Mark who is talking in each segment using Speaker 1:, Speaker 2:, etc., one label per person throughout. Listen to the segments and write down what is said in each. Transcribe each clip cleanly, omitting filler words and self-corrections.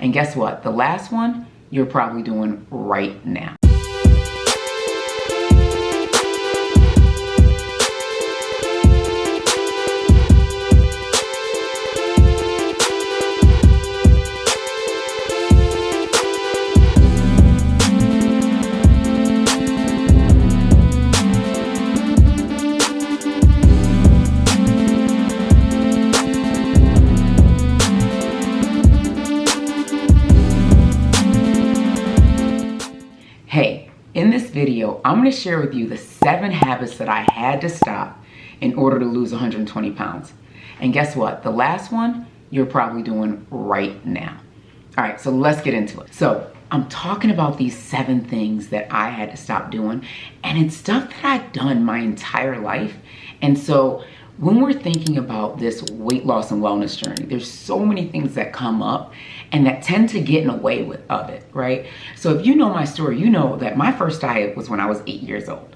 Speaker 1: And guess what? The last one, you're probably doing right now. Hey, in this video, I'm going to share with you the 7 habits that I had to stop in order to lose 120 pounds. And guess what? The last one, you're probably doing right now. All right, so let's get into it. So I'm talking about these 7 things that I had to stop doing, and it's stuff that I've done my entire life. And so when we're thinking about this weight loss and wellness journey, there's so many things that come up and that tend to get in the way of it, right? So if you know my story, you know that my first diet was when I was 8 years old.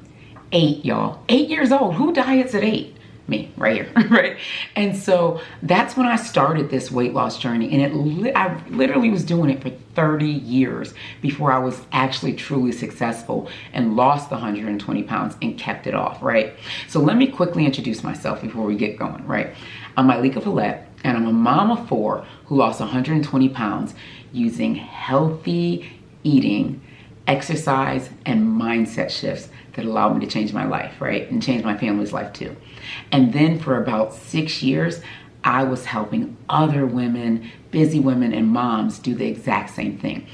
Speaker 1: 8, y'all. 8 years old. Who diets at 8? Me, right here, right? And so that's when I started this weight loss journey, and I literally was doing it for 30 years before I was actually truly successful and lost the 120 pounds and kept it off, right? So let me quickly introduce myself before we get going, right? I'm Ileka Falette, and I'm a mom of 4 who lost 120 pounds using healthy eating, exercise, and mindset shifts that allowed me to change my life, right? And change my family's life too. And then for about 6 years, I was helping other women, busy women and moms do the exact same thing.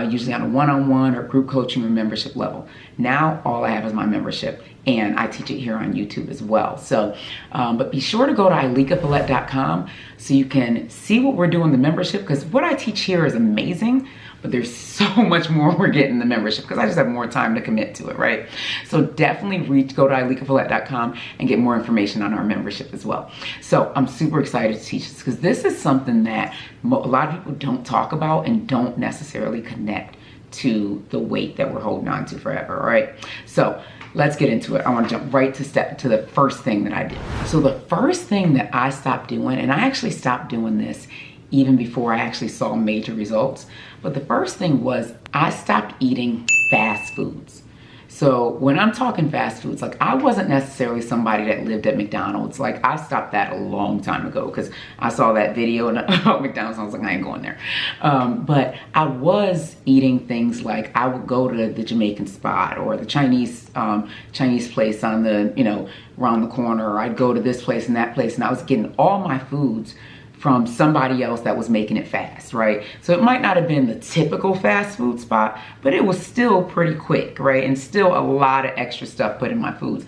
Speaker 1: Usually on a one-on-one or group coaching or membership level. Now, all I have is my membership, and I teach it here on YouTube as well. So, but be sure to go to ilekafalette.com so you can see what we're doing in the membership, because what I teach here is amazing, but there's so much more we're getting in the membership because I just have more time to commit to it, right? So definitely go to ilekafalette.com and get more information on our membership as well. So I'm super excited to teach this because this is something that a lot of people don't talk about and don't necessarily connect to the weight that we're holding on to forever, all right? So let's get into it. I want to jump right to the first thing that I did. So the first thing that I stopped doing, and I actually stopped doing this even before I actually saw major results, but the first thing was I stopped eating fast foods. So when I'm talking fast foods, like I wasn't necessarily somebody that lived at McDonald's. Like I stopped that a long time ago because I saw that video about McDonald's and I was like, I ain't going there. But I was eating things like I would go to the Jamaican spot or the Chinese place on the, around the corner, or I'd go to this place and that place, and I was getting all my foods from somebody else that was making it fast, right? So it might not have been the typical fast food spot, but it was still pretty quick, right? And still a lot of extra stuff put in my foods.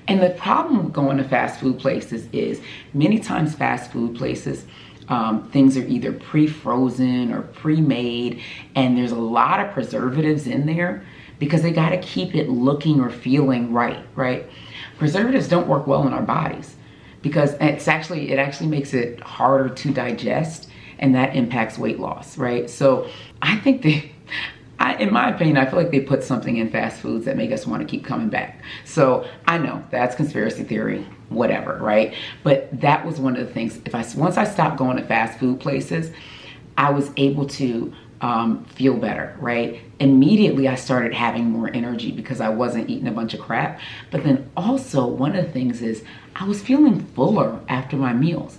Speaker 1: And the problem with going to fast food places is many times fast food places, things are either pre-frozen or pre-made, and there's a lot of preservatives in there because they gotta keep it looking or feeling right? Preservatives don't work well in our bodies, because it actually makes it harder to digest, and that impacts weight loss, right? So I think in my opinion, I feel like they put something in fast foods that make us want to keep coming back. So I know that's conspiracy theory, whatever, right? But that was one of the things. Once I stopped going to fast food places, I was able to feel better, right? Immediately I started having more energy because I wasn't eating a bunch of crap. But then also one of the things is I was feeling fuller after my meals.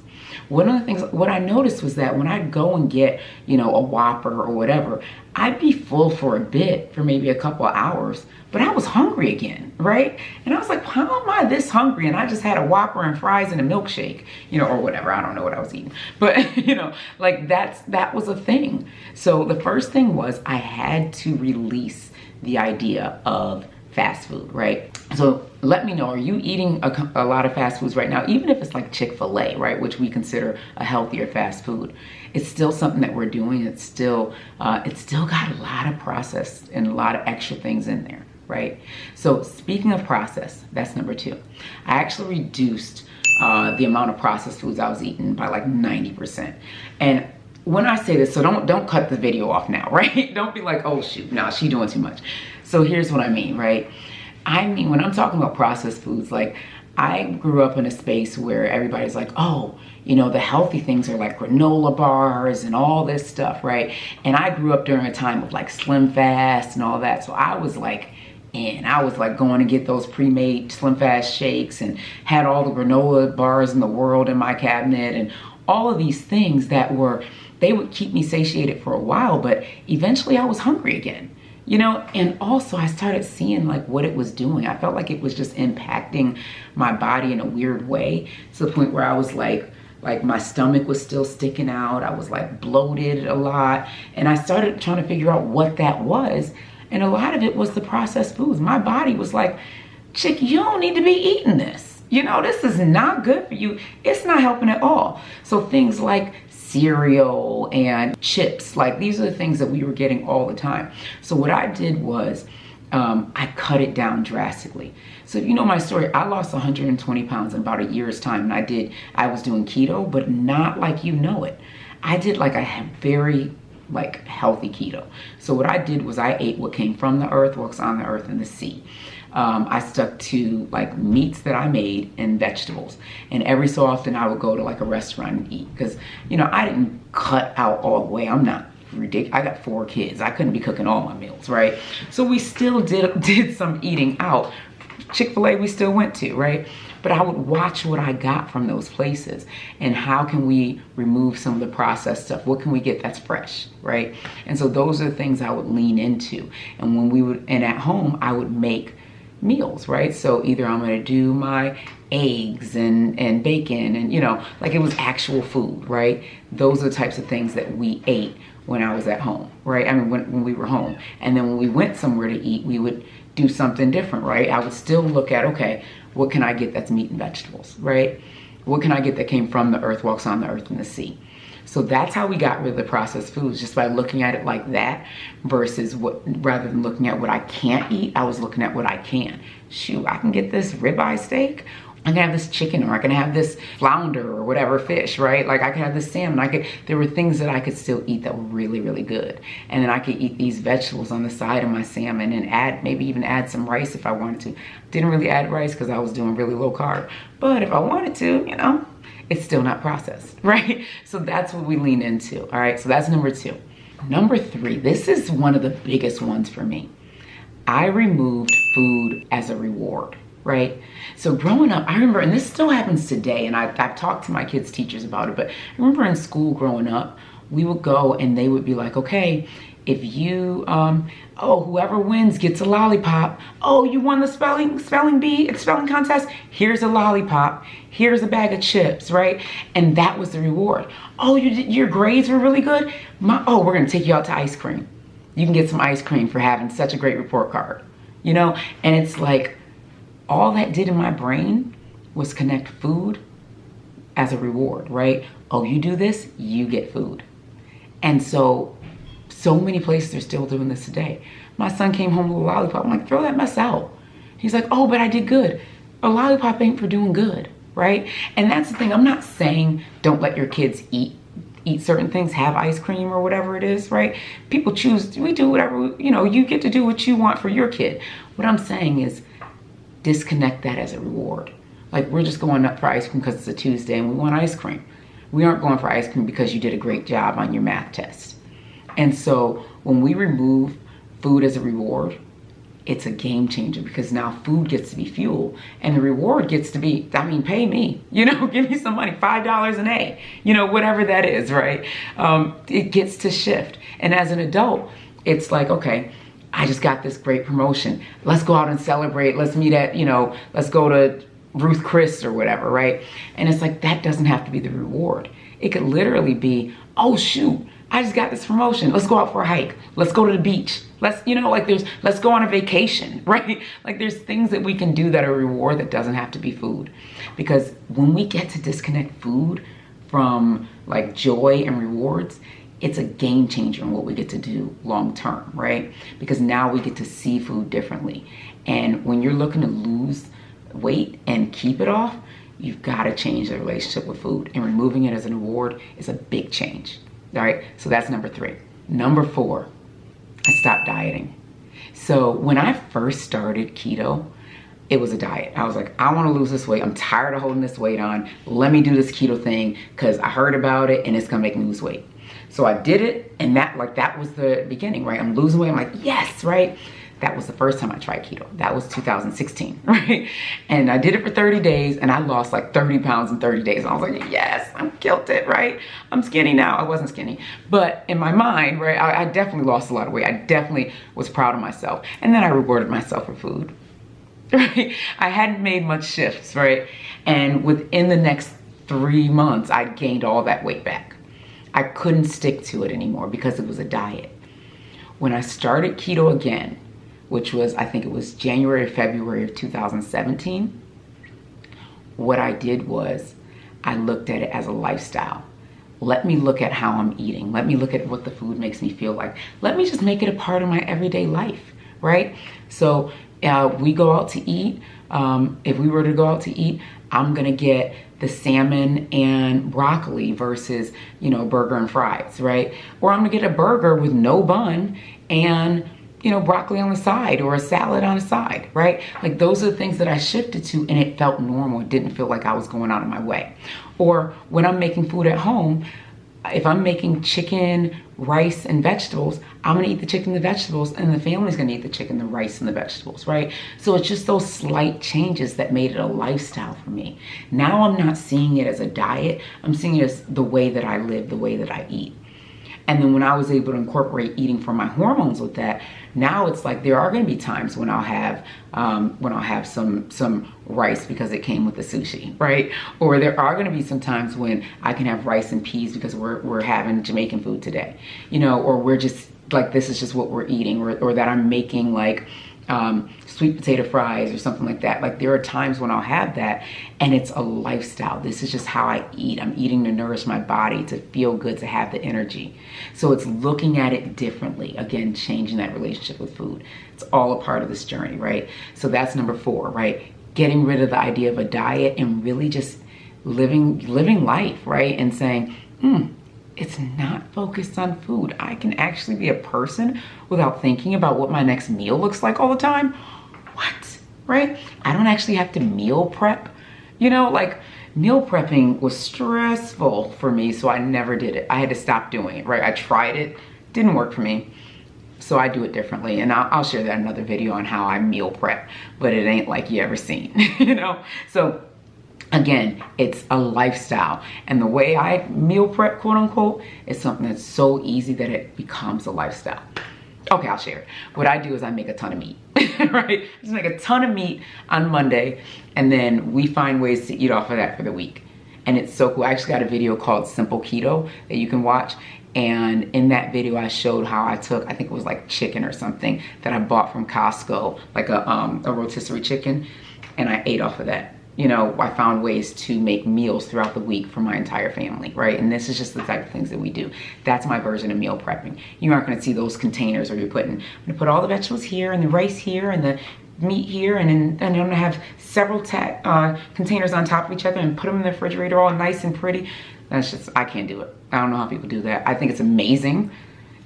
Speaker 1: One of the things, what I noticed was that when I'd go and get, a Whopper or whatever, I'd be full for a bit, for maybe a couple of hours, but I was hungry again, right? And I was like, how am I this hungry? And I just had a Whopper and fries and a milkshake, or whatever. I don't know what I was eating, but like that was a thing. So the first thing was I had to release the idea of fast food, right? So let me know, are you eating a lot of fast foods right now? Even if it's like Chick-fil-A, right, which we consider a healthier fast food, it's still something that we're doing. It's still got a lot of processed and a lot of extra things in there, right? So speaking of process, that's number 2. I actually reduced the amount of processed foods I was eating by like 90%. And when I say this, so don't cut the video off now, right? Don't be like, oh shoot, no, she doing too much. So here's what I mean, right? I mean, when I'm talking about processed foods, like I grew up in a space where everybody's like, oh, you know, the healthy things are like granola bars and all this stuff, right? And I grew up during a time of like Slim Fast and all that. So I was like going to get those pre-made Slim Fast shakes and had all the granola bars in the world in my cabinet and all of these things that they would keep me satiated for a while, but eventually I was hungry again, you know? And also I started seeing like what it was doing. I felt like it was just impacting my body in a weird way, to the point where I was like my stomach was still sticking out. I was like bloated a lot. And I started trying to figure out what that was. And a lot of it was the processed foods. My body was like, chick, you don't need to be eating this. You know, this is not good for you. It's not helping at all. So things like cereal and chips, like these are the things that we were getting all the time. So what I did was I cut it down drastically. So if you know my story, I lost 120 pounds in about a year's time. And I was doing keto, but not like you know it. I did like a very like healthy keto. So what I did was I ate what came from the earth, what's on the earth and the sea. I stuck to like meats that I made and vegetables. And every so often I would go to like a restaurant and eat, because, you know, I didn't cut out all the way. I'm not ridiculous. I got 4 kids. I couldn't be cooking all my meals, right? So we still did some eating out. Chick-fil-A we still went to, right? But I would watch what I got from those places and how can we remove some of the processed stuff? What can we get that's fresh, right? And so those are the things I would lean into. And at home, I would make meals, right? So either I'm gonna do my eggs and bacon and, you know, like it was actual food, right? Those are the types of things that we ate when I was at home, right? I mean, when we were home. And then when we went somewhere to eat, we would do something different, right? I would still look at, okay, what can I get that's meat and vegetables, right? What can I get that came from the earth, walks on the earth and the sea? So that's how we got rid of the processed foods, just by looking at it like that, versus rather than looking at what I can't eat, I was looking at what I can. Shoot, I can get this ribeye steak, I can have this chicken, or I can have this flounder or whatever fish, right? Like I could have this salmon. There were things that I could still eat that were really, really good. And then I could eat these vegetables on the side of my salmon and maybe even add some rice if I wanted to. Didn't really add rice because I was doing really low carb. But if I wanted to, you know, it's still not processed, right? So that's what we lean into, all right? So that's number 2. Number 3, this is one of the biggest ones for me. I removed food as a reward, right? So growing up, I remember, and this still happens today, and I've talked to my kids' teachers about it, but I remember in school growing up, we would go and they would be like, okay, if you, whoever wins gets a lollipop. Oh, you won the spelling contest? Here's a lollipop. Here's a bag of chips, right? And that was the reward. Oh, your grades were really good? We're gonna take you out to ice cream. You can get some ice cream for having such a great report card, you know? And it's like, all that did in my brain was connect food as a reward, right? Oh, you do this, you get food. And so many places are still doing this today. My son came home with a lollipop. I'm like, throw that mess out. He's like, oh, but I did good. A lollipop ain't for doing good, right? And that's the thing. I'm not saying don't let your kids eat certain things, have ice cream or whatever it is, right? People choose, we do whatever, you know, you get to do what you want for your kid. What I'm saying is disconnect that as a reward. Like, we're just going up for ice cream because it's a Tuesday and we want ice cream. We aren't going for ice cream because you did a great job on your math test. And so when we remove food as a reward, it's a game changer, because now food gets to be fuel and the reward gets to be, I mean, pay me, you know, give me some money, $5 an A, you know, whatever that is, right? It gets to shift. And as an adult, it's like, okay, I just got this great promotion. Let's go out and celebrate. Let's meet at, you know, let's go to Ruth Chris or whatever, right? And it's like, that doesn't have to be the reward. It could literally be, oh shoot, I just got this promotion. Let's go out for a hike. Let's go to the beach. Let's, you know, like let's go on a vacation, right? Like there's things that we can do that are a reward that doesn't have to be food. Because when we get to disconnect food from like joy and rewards, it's a game changer in what we get to do long term, right? Because now we get to see food differently. And when you're looking to lose weight and keep it off, you've got to change the relationship with food. And removing it as an reward is a big change. All right, so that's number 3. Number 4, I stopped dieting. So when I first started keto, it was a diet. I was like, I want to lose this weight. I'm tired of holding this weight on. Let me do this keto thing because I heard about it and it's gonna make me lose weight. So I did it, and that was the beginning, right? I'm losing weight. I'm like, yes, right? That was the first time I tried keto. That was 2016, right? And I did it for 30 days and I lost like 30 pounds in 30 days. And I was like, yes, I'm killed it, right? I'm skinny now. I wasn't skinny. But in my mind, right, I definitely lost a lot of weight. I definitely was proud of myself. And then I rewarded myself for food, right? I hadn't made much shifts, right? And within the next 3 months, I gained all that weight back. I couldn't stick to it anymore because it was a diet. When I started keto again, which was, I think it was January or February of 2017, what I did was I looked at it as a lifestyle. Let me look at how I'm eating. Let me look at what the food makes me feel like. Let me just make it a part of my everyday life, right? So we go out to eat. If we were to go out to eat, I'm gonna get the salmon and broccoli versus, you know, burger and fries, right? Or I'm gonna get a burger with no bun and, you know, broccoli on the side or a salad on the side, right? Like those are the things that I shifted to, and it felt normal. It didn't feel like I was going out of my way. Or when I'm making food at home, if I'm making chicken, rice, and vegetables, I'm gonna eat the chicken and the vegetables, and the family's gonna eat the chicken, the rice, and the vegetables, right? So it's just those slight changes that made it a lifestyle for me. Now I'm not seeing it as a diet. I'm seeing it as the way that I live, the way that I eat. And then when I was able to incorporate eating for my hormones with that, now it's like there are going to be times when I'll have some rice because it came with the sushi, right? Or there are going to be some times when I can have rice and peas because we're having Jamaican food today, you know, or we're just like, this is just what we're eating, or that I'm making like sweet potato fries or something like that. Like there are times when I'll have that, and it's a lifestyle. This is just how I eat. I'm eating to nourish my body, to feel good, to have the energy. So it's looking at it differently. Again, changing that relationship with food. It's all a part of this journey, right? So that's number 4, right? Getting rid of the idea of a diet and really just living life, right? And saying, it's not focused on food. I can actually be a person without thinking about what my next meal looks like all the time. What, right? I don't actually have to meal prep. You know, like meal prepping was stressful for me, so I never did it. I had to stop doing it, right? I tried it, didn't work for me. So I do it differently, and I'll share that in another video on how I meal prep, but it ain't like you ever seen, you know? So again, it's a lifestyle, and the way I meal prep, quote unquote, is something that's so easy that it becomes a lifestyle. Okay, I'll share it. What I do is I make a ton of meat, right? I just make a ton of meat on Monday, and then we find ways to eat off of that for the week. And it's so cool. I actually got a video called Simple Keto that you can watch. And in that video, I showed how I took, I think it was like chicken or something that I bought from Costco, like a rotisserie chicken, and I ate off of that. You know, I found ways to make meals throughout the week for my entire family, right? And this is just the type of things that we do. That's my version of meal prepping. You aren't gonna see those containers where you're putting, I'm gonna put all the vegetables here and the rice here and the meat here, and then I'm gonna have several containers on top of each other and put them in the refrigerator all nice and pretty. That's just, I can't do it. I don't know how people do that. I think it's amazing,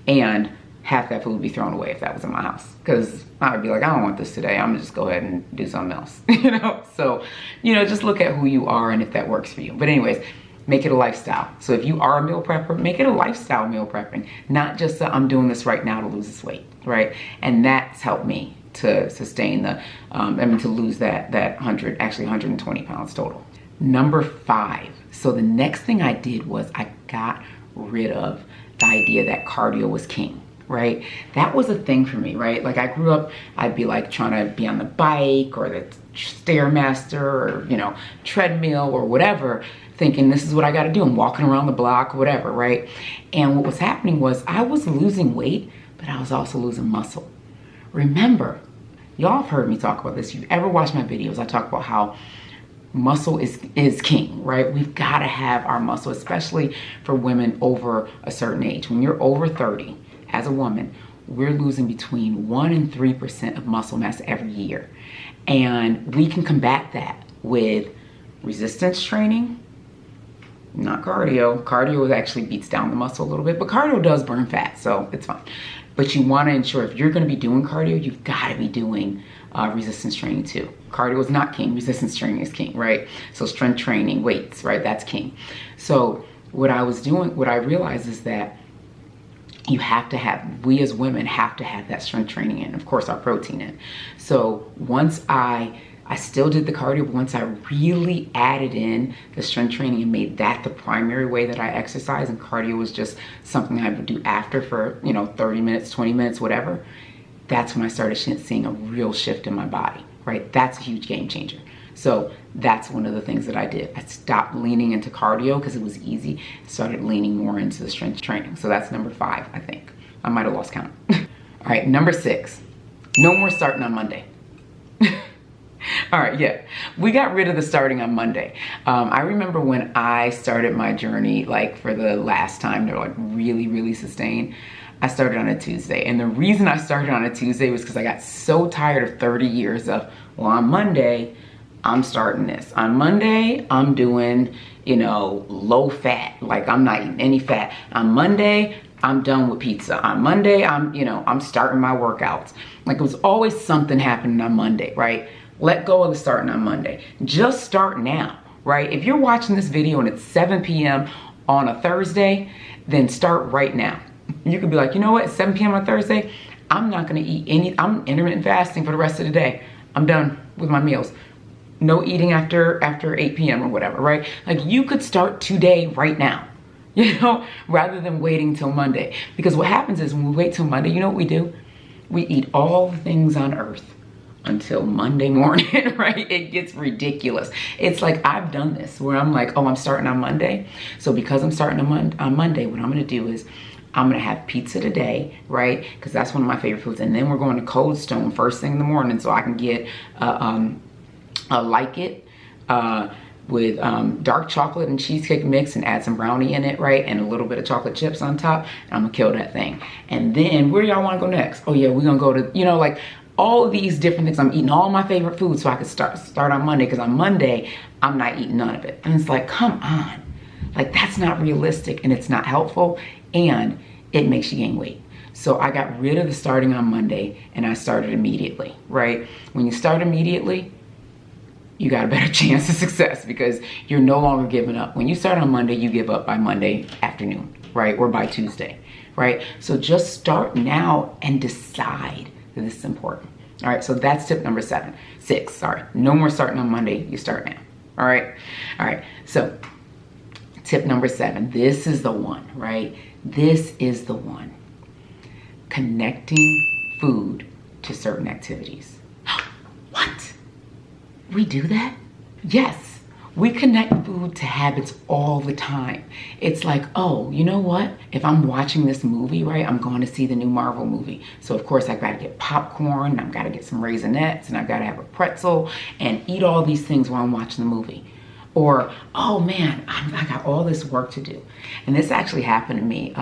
Speaker 1: and half that food would be thrown away if that was in my house, because I would be like, I don't want this today. I'm gonna just go ahead and do something else, you know? So, you know, just look at who you are and if that works for you. But anyways, make it a lifestyle. So if you are a meal prepper, make it a lifestyle meal prepping, not just I'm doing this right now to lose this weight, right? And that's helped me to sustain the, to lose that 120 pounds total. Number 5. So the next thing I did was I got rid of the idea that cardio was king, right? That was a thing for me, right? Like I grew up, I'd be like trying to be on the bike or the Stairmaster or, you know, treadmill or whatever, thinking this is what I got to do. I'm walking around the block, whatever, right? And what was happening was I was losing weight, but I was also losing muscle. Remember, y'all have heard me talk about this. If you've ever watched my videos, I talk about how muscle is king, right? We've got to have our muscle, especially for women over a certain age. When you're over 30, as a woman, we're losing between 1% and 3% of muscle mass every year. And we can combat that with resistance training, not cardio. Cardio actually beats down the muscle a little bit, but cardio does burn fat, so it's fine. But you want to ensure if you're going to be doing cardio, you've got to be doing resistance training too. Cardio is not king, resistance training is king, right? So strength training, weights, right? That's king. So what I realized is that we as women have to have that strength training in, of course, our protein in. So once I still did the cardio, but once I really added in the strength training and made that the primary way that I exercise, and cardio was just something I would do after for, 30 minutes, 20 minutes, whatever, that's when I started seeing a real shift in my body, right? That's a huge game changer. So that's one of the things that I did. I stopped leaning into cardio because it was easy, started leaning more into the strength training. So that's number 5, I think. I might have lost count. All right, number 6, no more starting on Monday. All right, yeah, we got rid of the starting on Monday. I remember when I started my journey, like for the last time to like really, really sustain, I started on a Tuesday. And the reason I started on a Tuesday was because I got so tired of 30 years of, well, on Monday, I'm starting this. On Monday, I'm doing, low fat, like I'm not eating any fat. On Monday, I'm done with pizza. On Monday, I'm starting my workouts. Like it was always something happening on Monday, right? Let go of the starting on Monday. Just start now, right? If you're watching this video and it's 7 p.m. on a Thursday, then start right now. You could be like, you know what, 7 p.m. on Thursday, I'm not gonna eat I'm intermittent fasting for the rest of the day. I'm done with my meals. No eating after 8 p.m. or whatever, right? Like you could start today right now, rather than waiting till Monday. Because what happens is when we wait till Monday, you know what we do? We eat all the things on earth until Monday morning, right? It gets ridiculous. It's like I've done this where I'm like, oh, I'm starting on Monday. So because I'm starting on Monday, what I'm gonna do is I'm gonna have pizza today, right? Because that's one of my favorite foods. And then we're going to Cold Stone first thing in the morning so I can get Like It with dark chocolate and cheesecake mix and add some brownie in it, right? And a little bit of chocolate chips on top. And I'm gonna kill that thing. And then where y'all wanna go next? Oh yeah, we're gonna go to, like all of these different things. I'm eating all my favorite foods so I can start on Monday, because on Monday, I'm not eating none of it. And it's like, come on. Like that's not realistic and it's not helpful and it makes you gain weight. So I got rid of the starting on Monday and I started immediately, right? When you start immediately, you got a better chance of success because you're no longer giving up. When you start on Monday, you give up by Monday afternoon, right? Or by Tuesday, right? So just start now and decide that this is important. All right, so that's tip number 6, sorry. No more starting on Monday, you start now, all right? All right, so tip number 7, this is the one, right? This is the one. Connecting food to certain activities. What? We do that? Yes. We connect food to habits all the time. It's like, oh, you know what? If I'm watching this movie, right, I'm going to see the new Marvel movie. So of course I've got to get popcorn, I've got to get some Raisinets, and I've got to have a pretzel and eat all these things while I'm watching the movie. Or, oh man, I got all this work to do. And this actually happened to me.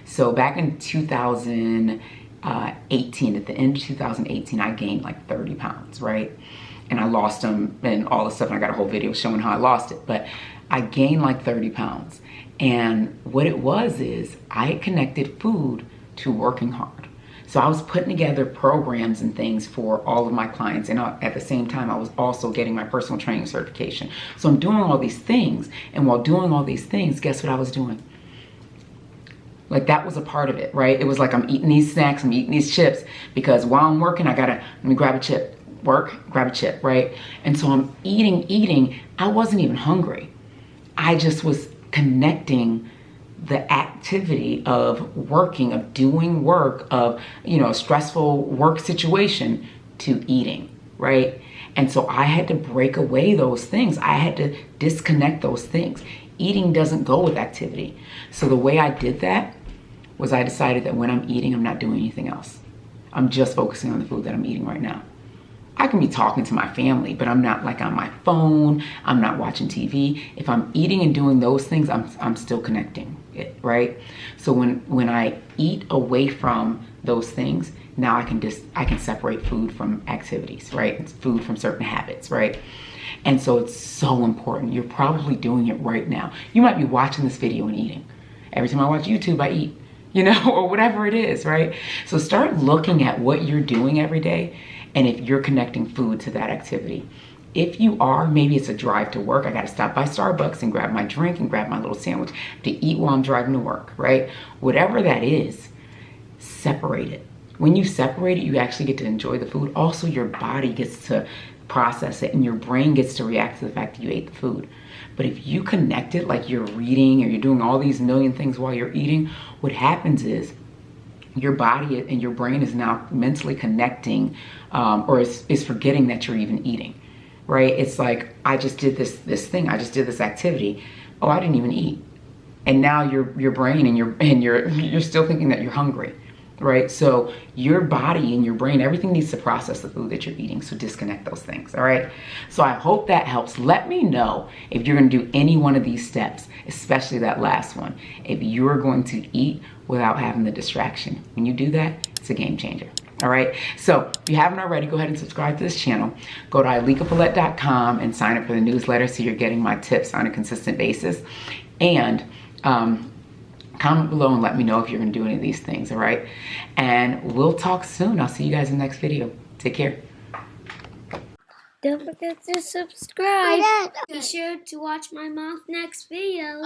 Speaker 1: So back in 2018, at the end of 2018, I gained like 30 pounds, right? And I lost them and all this stuff. And I got a whole video showing how I lost it. But I gained like 30 pounds. And what it was is I had connected food to working hard. So I was putting together programs and things for all of my clients. And at the same time, I was also getting my personal training certification. So I'm doing all these things. And while doing all these things, guess what I was doing? Like that was a part of it, right? It was like I'm eating these snacks, I'm eating these chips because while I'm working, let me grab a chip. Work, grab a chip, right? And so I'm eating. I wasn't even hungry. I just was connecting the activity of working, of doing work, of, a stressful work situation to eating, right? And so I had to break away those things. I had to disconnect those things. Eating doesn't go with activity. So the way I did that was I decided that when I'm eating, I'm not doing anything else. I'm just focusing on the food that I'm eating right now. I can be talking to my family, but I'm not like on my phone. I'm not watching TV. If I'm eating and doing those things, I'm still connecting it, right? So when I eat away from those things, now I can separate food from activities, right? It's food from certain habits, right? And so it's so important. You're probably doing it right now. You might be watching this video and eating. Every time I watch YouTube, I eat. you know, or whatever it is, right? So start looking at what you're doing every day and if you're connecting food to that activity. If you are, maybe it's a drive to work. I got to stop by Starbucks and grab my drink and grab my little sandwich to eat while I'm driving to work, right? Whatever that is, separate it. When you separate it, you actually get to enjoy the food. Also, your body gets to process it and your brain gets to react to the fact that you ate the food. But if you connect it like you're reading or you're doing all these million things while you're eating, what happens is your body and your brain is now mentally connecting or is forgetting that you're even eating, right? It's like, I just did this thing. I just did this activity. Oh, I didn't even eat. And now your brain and you're still thinking that you're hungry. Right? So your body and your brain, everything needs to process the food that you're eating. So disconnect those things. All right. So I hope that helps. Let me know if you're going to do any one of these steps, especially that last one. If you're going to eat without having the distraction. When you do that, it's a game changer. All right. So if you haven't already, go ahead and subscribe to this channel. Go to ilekafalette.com and sign up for the newsletter so you're getting my tips on a consistent basis. And comment below and let me know if you're going to do any of these things, all right? And we'll talk soon. I'll see you guys in the next video. Take care.
Speaker 2: Don't forget to subscribe. Be sure to watch my mom's next video.